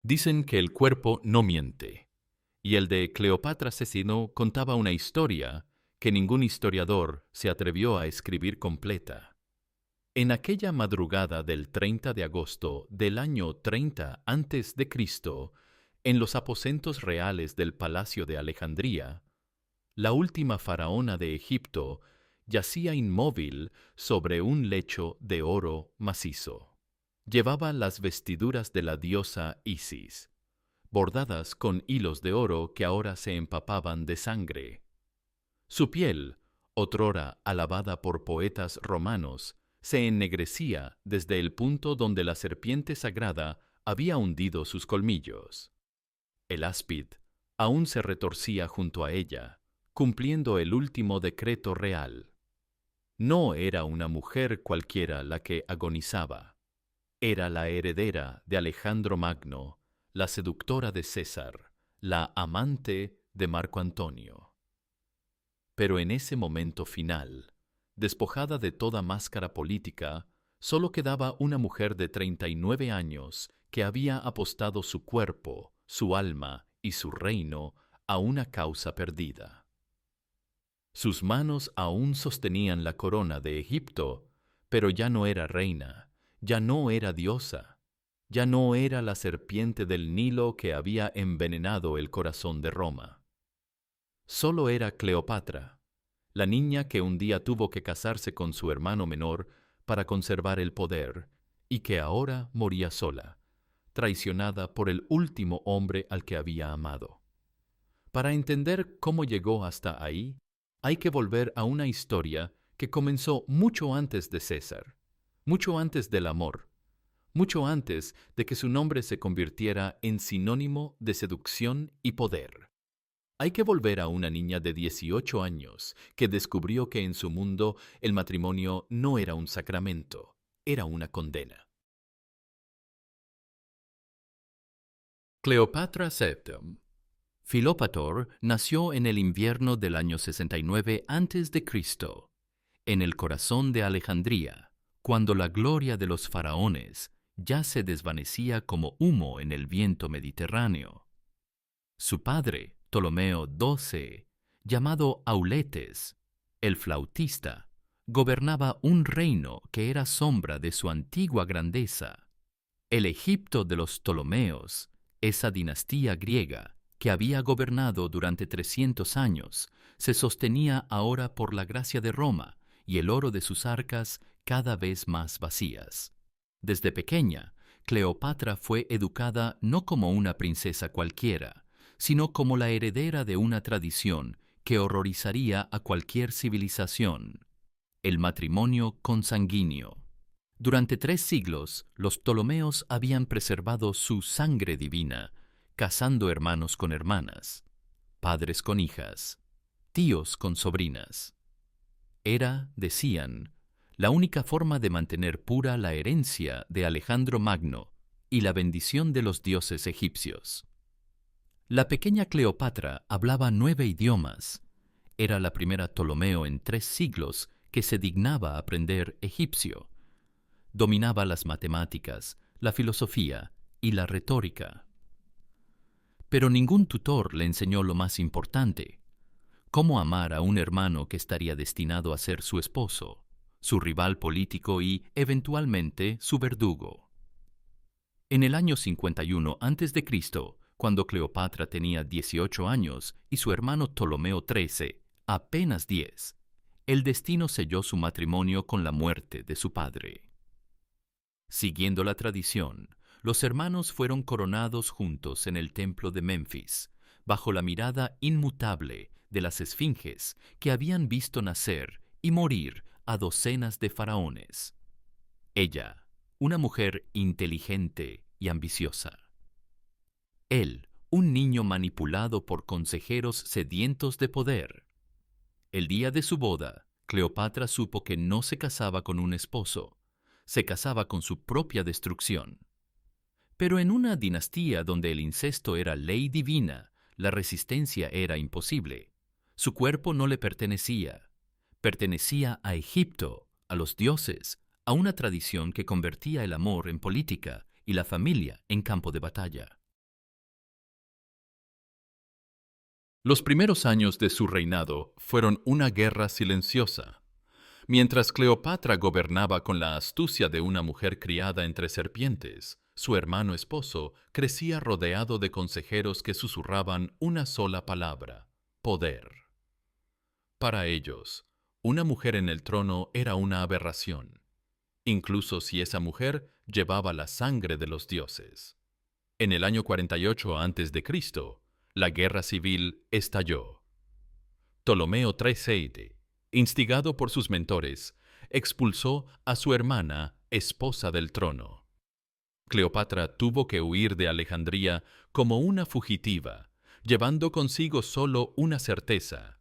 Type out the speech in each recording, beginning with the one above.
Dicen que el cuerpo no miente, y el de Cleopatra asesino contaba una historia que ningún historiador se atrevió a escribir completa. En aquella madrugada del 30 de agosto del año 30 antes de Cristo, en los aposentos reales del Palacio de Alejandría, la última faraona de Egipto yacía inmóvil sobre un lecho de oro macizo. Llevaba las vestiduras de la diosa Isis, bordadas con hilos de oro que ahora se empapaban de sangre. Su piel, otrora alabada por poetas romanos, se ennegrecía desde el punto donde la serpiente sagrada había hundido sus colmillos. El áspid aún se retorcía junto a ella, cumpliendo el último decreto real. No era una mujer cualquiera la que agonizaba. Era la heredera de Alejandro Magno, la seductora de César, la amante de Marco Antonio. Pero en ese momento final, despojada de toda máscara política, solo quedaba una mujer de 39 años que había apostado su cuerpo, su alma y su reino a una causa perdida. Sus manos aún sostenían la corona de Egipto, pero ya no era reina, ya no era diosa, ya no era la serpiente del Nilo que había envenenado el corazón de Roma. Solo era Cleopatra, la niña que un día tuvo que casarse con su hermano menor para conservar el poder y que ahora moría sola, traicionada por el último hombre al que había amado. Para entender cómo llegó hasta ahí, hay que volver a una historia que comenzó mucho antes de César, mucho antes del amor, mucho antes de que su nombre se convirtiera en sinónimo de seducción y poder. Hay que volver a una niña de 18 años que descubrió que en su mundo el matrimonio no era un sacramento, era una condena. Cleopatra Septem. Filópator nació en el invierno del año 69 a.C., en el corazón de Alejandría, cuando la gloria de los faraones ya se desvanecía como humo en el viento mediterráneo. Su padre, Ptolomeo XII, llamado Auletes, el flautista, gobernaba un reino que era sombra de su antigua grandeza. El Egipto de los Ptolomeos, esa dinastía griega que había gobernado durante 300 años, se sostenía ahora por la gracia de Roma y el oro de sus arcas cada vez más vacías. Desde pequeña, Cleopatra fue educada no como una princesa cualquiera, sino como la heredera de una tradición que horrorizaría a cualquier civilización: el matrimonio consanguíneo. Durante 3 siglos, los Ptolomeos habían preservado su sangre divina, casando hermanos con hermanas, padres con hijas, tíos con sobrinas. Era, decían, la única forma de mantener pura la herencia de Alejandro Magno y la bendición de los dioses egipcios. La pequeña Cleopatra hablaba 9 idiomas. Era la primera Ptolomeo en 3 siglos que se dignaba aprender egipcio. Dominaba las matemáticas, la filosofía y la retórica. Pero ningún tutor le enseñó lo más importante: cómo amar a un hermano que estaría destinado a ser su esposo, su rival político y, eventualmente, su verdugo. En el año 51 a.C., cuando Cleopatra tenía 18 años y su hermano Ptolomeo XIII apenas 10, el destino selló su matrimonio con la muerte de su padre. Siguiendo la tradición, los hermanos fueron coronados juntos en el templo de Menfis, bajo la mirada inmutable de las esfinges que habían visto nacer y morir a docenas de faraones. Ella, una mujer inteligente y ambiciosa. Él, un niño manipulado por consejeros sedientos de poder. El día de su boda, Cleopatra supo que no se casaba con un esposo, se casaba con su propia destrucción. Pero en una dinastía donde el incesto era ley divina, la resistencia era imposible. Su cuerpo no le pertenecía. Pertenecía a Egipto, a los dioses, a una tradición que convertía el amor en política y la familia en campo de batalla. Los primeros años de su reinado fueron una guerra silenciosa. Mientras Cleopatra gobernaba con la astucia de una mujer criada entre serpientes, su hermano esposo crecía rodeado de consejeros que susurraban una sola palabra: poder. Para ellos, una mujer en el trono era una aberración, incluso si esa mujer llevaba la sangre de los dioses. En el año 48 a.C., la guerra civil estalló. Ptolomeo III, instigado por sus mentores, expulsó a su hermana, esposa del trono. Cleopatra tuvo que huir de Alejandría como una fugitiva, llevando consigo solo una certeza: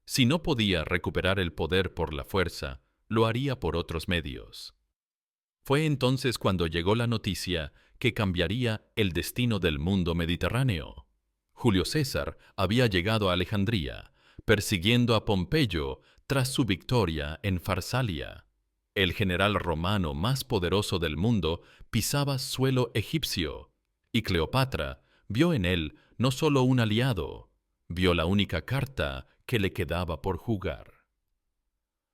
si no podía recuperar el poder por la fuerza, lo haría por otros medios. Fue entonces cuando llegó la noticia que cambiaría el destino del mundo mediterráneo. Julio César había llegado a Alejandría, persiguiendo a Pompeyo tras su victoria en Farsalia. El general romano más poderoso del mundo pisaba suelo egipcio, y Cleopatra vio en él no solo un aliado, vio la única carta que le quedaba por jugar.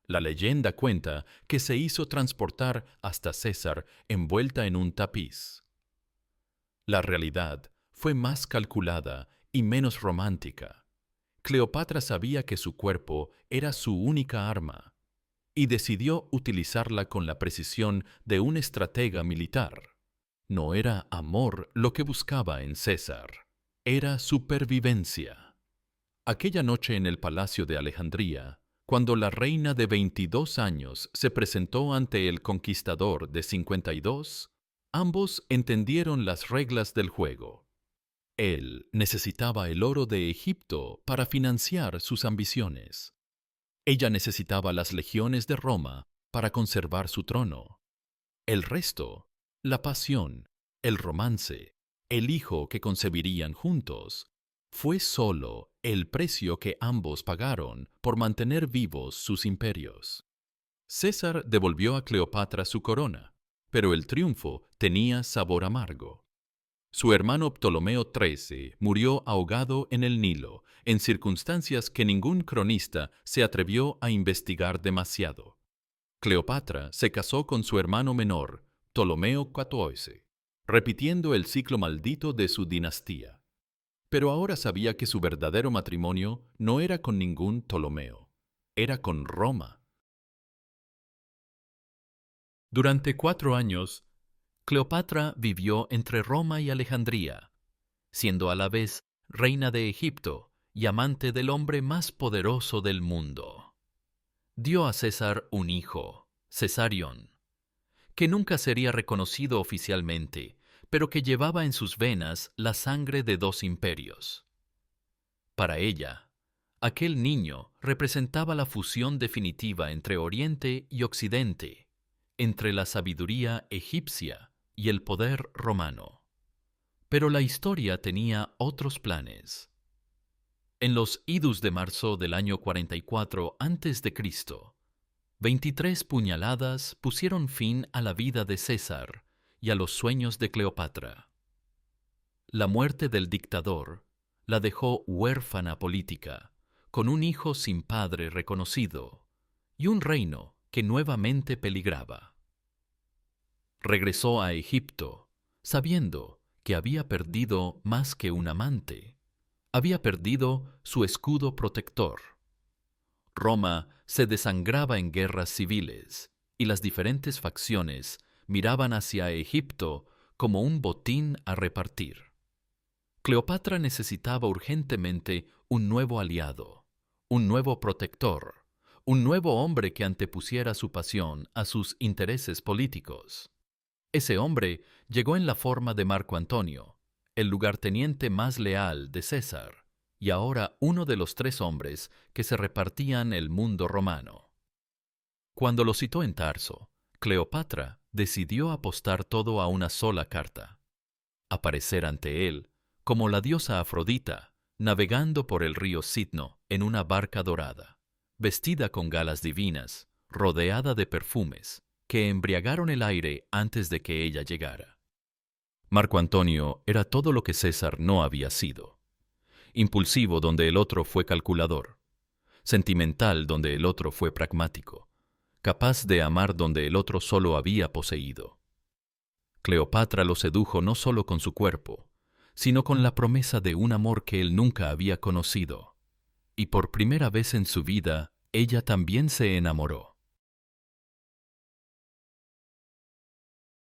La leyenda cuenta que se hizo transportar hasta César envuelta en un tapiz. La realidad fue más calculada y menos romántica. Cleopatra sabía que su cuerpo era su única arma y decidió utilizarla con la precisión de un estratega militar. No era amor lo que buscaba en César, era supervivencia. Aquella noche en el palacio de Alejandría, cuando la reina de 22 años se presentó ante el conquistador de 52, ambos entendieron las reglas del juego. Él necesitaba el oro de Egipto para financiar sus ambiciones. Ella necesitaba las legiones de Roma para conservar su trono. El resto, la pasión, el romance, el hijo que concebirían juntos, fue solo el precio que ambos pagaron por mantener vivos sus imperios. César devolvió a Cleopatra su corona, pero el triunfo tenía sabor amargo. Su hermano Ptolomeo XIII murió ahogado en el Nilo, en circunstancias que ningún cronista se atrevió a investigar demasiado. Cleopatra se casó con su hermano menor, Ptolomeo XIV, repitiendo el ciclo maldito de su dinastía. Pero ahora sabía que su verdadero matrimonio no era con ningún Ptolomeo, era con Roma. Durante 4 años, Cleopatra vivió entre Roma y Alejandría, siendo a la vez reina de Egipto y amante del hombre más poderoso del mundo. Dio a César un hijo, Cesarión, que nunca sería reconocido oficialmente, pero que llevaba en sus venas la sangre de 2 imperios. Para ella, aquel niño representaba la fusión definitiva entre Oriente y Occidente, entre la sabiduría egipcia y el poder romano. Pero la historia tenía otros planes. En los idus de marzo del año 44 a.C., 23 puñaladas pusieron fin a la vida de César y a los sueños de Cleopatra. La muerte del dictador la dejó huérfana política, con un hijo sin padre reconocido y un reino que nuevamente peligraba. Regresó a Egipto, sabiendo que había perdido más que un amante. Había perdido su escudo protector. Roma se desangraba en guerras civiles y las diferentes facciones miraban hacia Egipto como un botín a repartir. Cleopatra necesitaba urgentemente un nuevo aliado, un nuevo protector, un nuevo hombre que antepusiera su pasión a sus intereses políticos. Ese hombre llegó en la forma de Marco Antonio, el lugarteniente más leal de César, y ahora uno de los 3 hombres que se repartían el mundo romano. Cuando lo citó en Tarso, Cleopatra decidió apostar todo a una sola carta: aparecer ante él como la diosa Afrodita, navegando por el río Citno en una barca dorada, vestida con galas divinas, rodeada de perfumes, que embriagaron el aire antes de que ella llegara. Marco Antonio era todo lo que César no había sido, impulsivo donde el otro fue calculador, sentimental donde el otro fue pragmático, capaz de amar donde el otro solo había poseído. Cleopatra lo sedujo no solo con su cuerpo, sino con la promesa de un amor que él nunca había conocido. Y por primera vez en su vida, ella también se enamoró.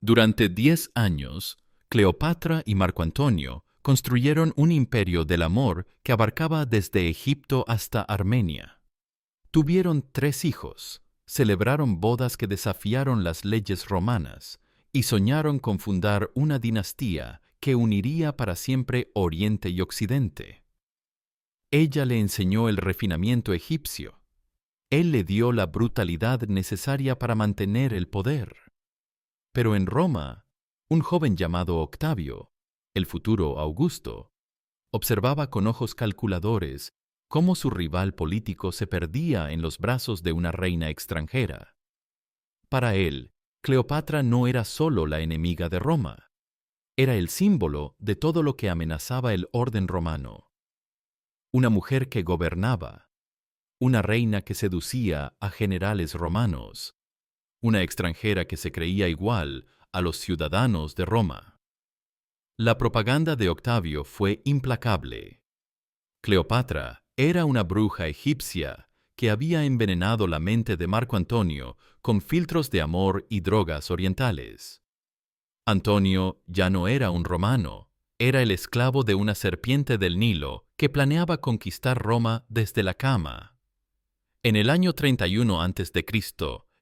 Durante 10 años, Cleopatra y Marco Antonio construyeron un imperio del amor que abarcaba desde Egipto hasta Armenia. Tuvieron 3 hijos, celebraron bodas que desafiaron las leyes romanas y soñaron con fundar una dinastía que uniría para siempre Oriente y Occidente. Ella le enseñó el refinamiento egipcio. Él le dio la brutalidad necesaria para mantener el poder. Pero en Roma, un joven llamado Octavio, el futuro Augusto, observaba con ojos calculadores cómo su rival político se perdía en los brazos de una reina extranjera. Para él, Cleopatra no era solo la enemiga de Roma, era el símbolo de todo lo que amenazaba el orden romano. Una mujer que gobernaba, una reina que seducía a generales romanos, una extranjera que se creía igual a los ciudadanos de Roma. La propaganda de Octavio fue implacable. Cleopatra era una bruja egipcia que había envenenado la mente de Marco Antonio con filtros de amor y drogas orientales. Antonio ya no era un romano, era el esclavo de una serpiente del Nilo que planeaba conquistar Roma desde la cama. En el año 31 a.C.,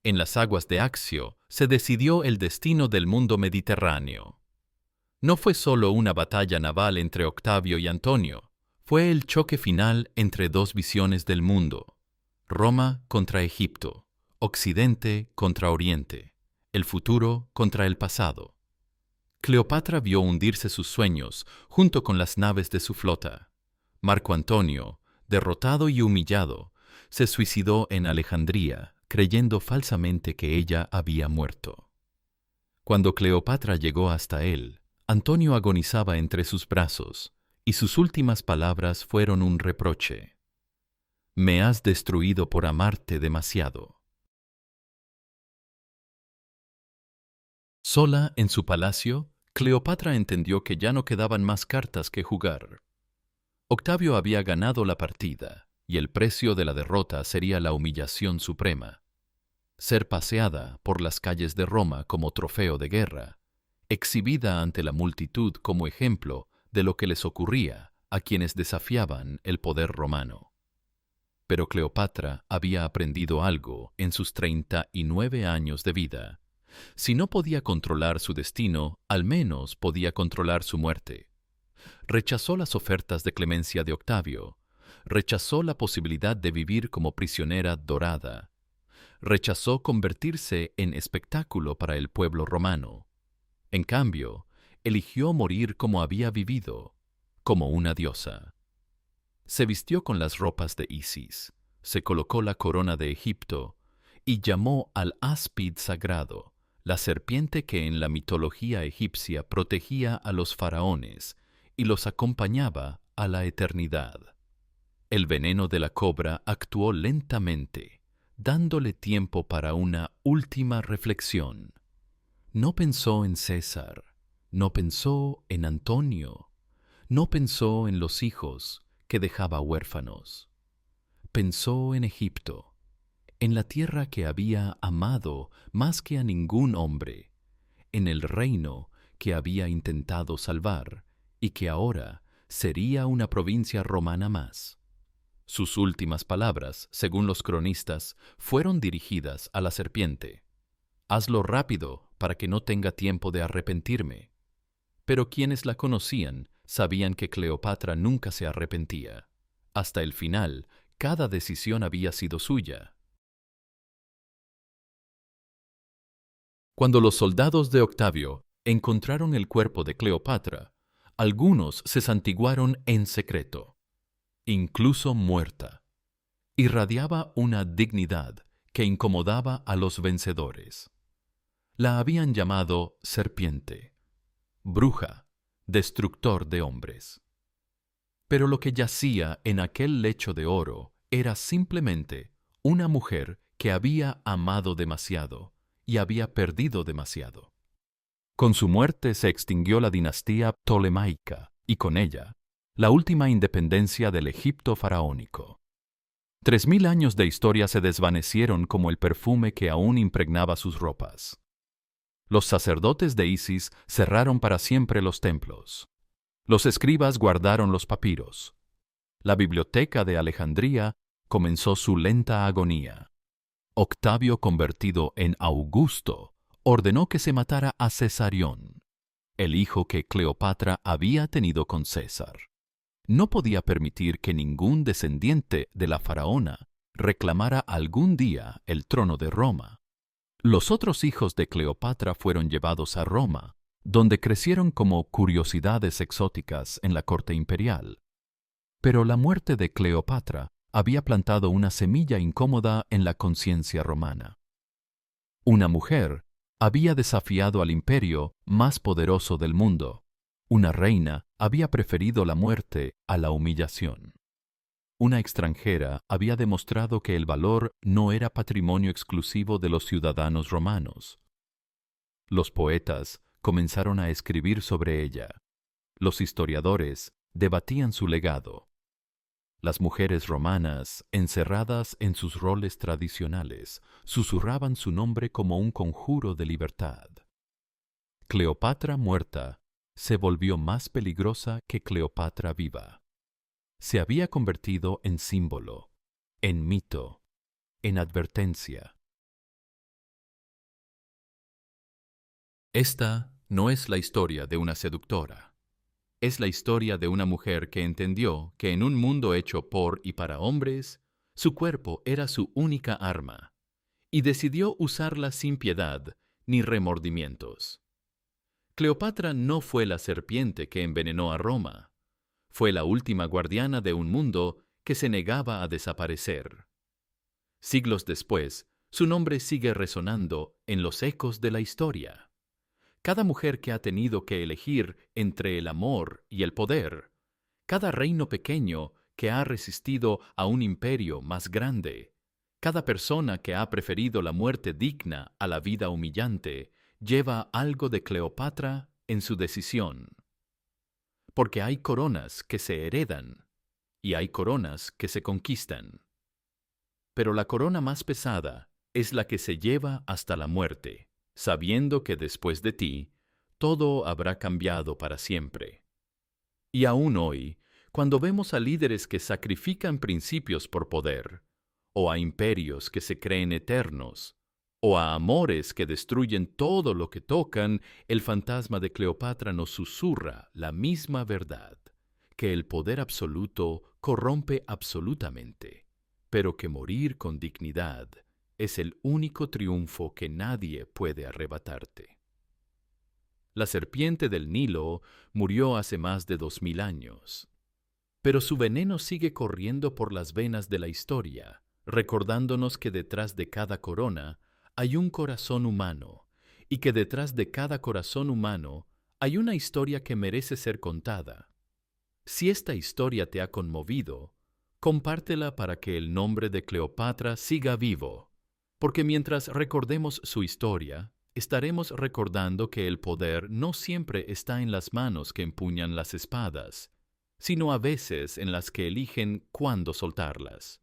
en las aguas de Accio, se decidió el destino del mundo mediterráneo. No fue solo una batalla naval entre Octavio y Antonio, fue el choque final entre 2 visiones del mundo: Roma contra Egipto, Occidente contra Oriente, el futuro contra el pasado. Cleopatra vio hundirse sus sueños junto con las naves de su flota. Marco Antonio, derrotado y humillado, se suicidó en Alejandría, creyendo falsamente que ella había muerto. Cuando Cleopatra llegó hasta él, Antonio agonizaba entre sus brazos, y sus últimas palabras fueron un reproche: «Me has destruido por amarte demasiado». Sola en su palacio, Cleopatra entendió que ya no quedaban más cartas que jugar. Octavio había ganado la partida, y el precio de la derrota sería la humillación suprema: ser paseada por las calles de Roma como trofeo de guerra, exhibida ante la multitud como ejemplo de lo que les ocurría a quienes desafiaban el poder romano. Pero Cleopatra había aprendido algo en sus 39 años de vida. Si no podía controlar su destino, al menos podía controlar su muerte. Rechazó las ofertas de clemencia de Octavio, rechazó la posibilidad de vivir como prisionera dorada, rechazó convertirse en espectáculo para el pueblo romano. En cambio, eligió morir como había vivido, como una diosa. Se vistió con las ropas de Isis, se colocó la corona de Egipto y llamó al áspid sagrado, la serpiente que en la mitología egipcia protegía a los faraones y los acompañaba a la eternidad. El veneno de la cobra actuó lentamente, dándole tiempo para una última reflexión. No pensó en César, no pensó en Antonio, no pensó en los hijos que dejaba huérfanos. Pensó en Egipto, en la tierra que había amado más que a ningún hombre, en el reino que había intentado salvar y que ahora sería una provincia romana más. Sus últimas palabras, según los cronistas, fueron dirigidas a la serpiente: «Hazlo rápido para que no tenga tiempo de arrepentirme». Pero quienes la conocían sabían que Cleopatra nunca se arrepentía. Hasta el final, cada decisión había sido suya. Cuando los soldados de Octavio encontraron el cuerpo de Cleopatra, algunos se santiguaron en secreto, incluso muerta. Irradiaba una dignidad que incomodaba a los vencedores. La habían llamado serpiente, bruja, destructor de hombres. Pero lo que yacía en aquel lecho de oro era simplemente una mujer que había amado demasiado y había perdido demasiado. Con su muerte se extinguió la dinastía ptolemaica y con ella la última independencia del Egipto faraónico. 3000 años de historia se desvanecieron como el perfume que aún impregnaba sus ropas. Los sacerdotes de Isis cerraron para siempre los templos. Los escribas guardaron los papiros. La biblioteca de Alejandría comenzó su lenta agonía. Octavio, convertido en Augusto, ordenó que se matara a Cesarión, el hijo que Cleopatra había tenido con César. No podía permitir que ningún descendiente de la faraona reclamara algún día el trono de Roma. Los otros hijos de Cleopatra fueron llevados a Roma, donde crecieron como curiosidades exóticas en la corte imperial. Pero la muerte de Cleopatra había plantado una semilla incómoda en la conciencia romana. Una mujer había desafiado al imperio más poderoso del mundo. Una reina había preferido la muerte a la humillación. Una extranjera había demostrado que el valor no era patrimonio exclusivo de los ciudadanos romanos. Los poetas comenzaron a escribir sobre ella. Los historiadores debatían su legado. Las mujeres romanas, encerradas en sus roles tradicionales, susurraban su nombre como un conjuro de libertad. Cleopatra muerta se volvió más peligrosa que Cleopatra viva. Se había convertido en símbolo, en mito, en advertencia. Esta no es la historia de una seductora. Es la historia de una mujer que entendió que en un mundo hecho por y para hombres, su cuerpo era su única arma, y decidió usarla sin piedad ni remordimientos. Cleopatra no fue la serpiente que envenenó a Roma. Fue la última guardiana de un mundo que se negaba a desaparecer. Siglos después, su nombre sigue resonando en los ecos de la historia. Cada mujer que ha tenido que elegir entre el amor y el poder, cada reino pequeño que ha resistido a un imperio más grande, cada persona que ha preferido la muerte digna a la vida humillante, lleva algo de Cleopatra en su decisión. Porque hay coronas que se heredan y hay coronas que se conquistan. Pero la corona más pesada es la que se lleva hasta la muerte, sabiendo que después de ti, todo habrá cambiado para siempre. Y aún hoy, cuando vemos a líderes que sacrifican principios por poder, o a imperios que se creen eternos, o a amores que destruyen todo lo que tocan, el fantasma de Cleopatra nos susurra la misma verdad, que el poder absoluto corrompe absolutamente, pero que morir con dignidad es el único triunfo que nadie puede arrebatarte. La serpiente del Nilo murió hace más de 2000 años, pero su veneno sigue corriendo por las venas de la historia, recordándonos que detrás de cada corona hay un corazón humano, y que detrás de cada corazón humano hay una historia que merece ser contada. Si esta historia te ha conmovido, compártela para que el nombre de Cleopatra siga vivo, porque mientras recordemos su historia, estaremos recordando que el poder no siempre está en las manos que empuñan las espadas, sino a veces en las que eligen cuándo soltarlas.